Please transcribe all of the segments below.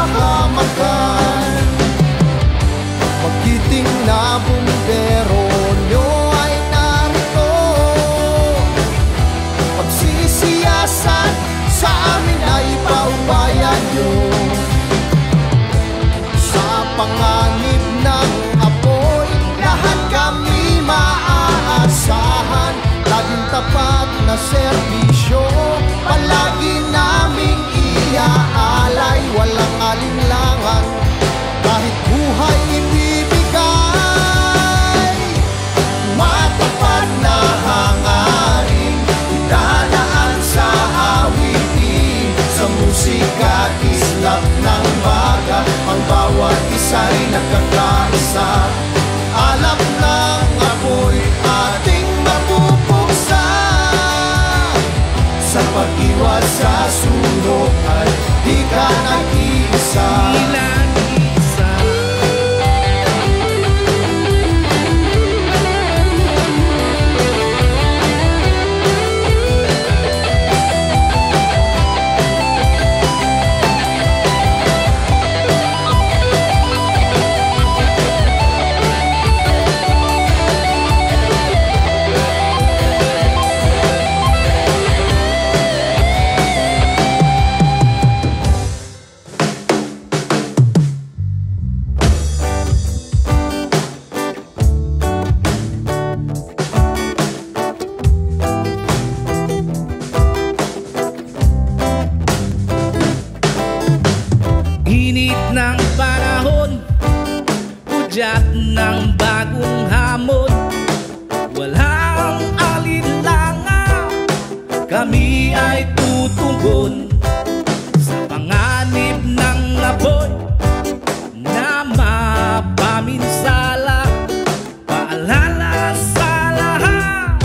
kapahamakan. Magiting na bumbero nyo ay narito, pagsisiyasan sa amin ay paubayan nyo. Sa panganib ng apoy, lahat kami maaasahan. Laging tapat na serbisyo, palagi naming iaalay. Walang alinlangan, kahit buhay ibibigay. Matapat na hangarin, idadaan sa awitin. Sa musika, islap ng baga, ang bawat isa'y nagkakaisa. Alap ng apoy ating mapupuksa. Sa pag-iwas sa sulok ay di ka nag-iisa. Init ng panahon, udyat ng bagong hamon. Walang alinlangan, kami ay tutugon. Sa panganib ng apoy na mapaminsala, paalala sa lahat,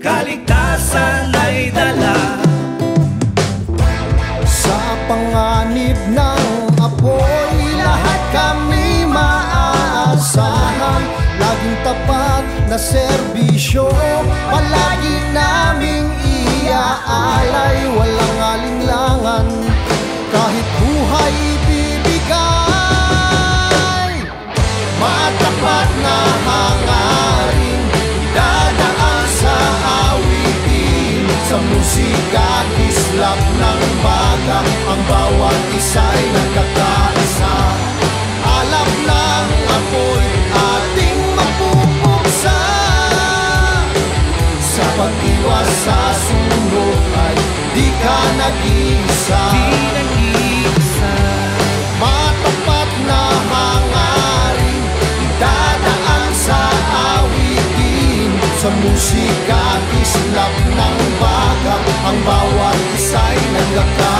kaligtasan ay dala. Sa panganib ng apoy, lahat kami maaasahan. Laging tapat na serbisyo, palagi naming iaalay. Walang alinlangan, kahit buhay ibibigay. Matapat na hangarin, dadaan sa awitin. Sa musika, islap ng baga, ang bawat isa'y nagkakaisa. Alap ng apoy ating mapupuksa. Sa pag-iwas sa sulok ay di ka nag-iisa. Matapat na hangarin, idadaan sa awitin. Sa musika, islap ng baga, ang bawat isa'y nagkakaisa.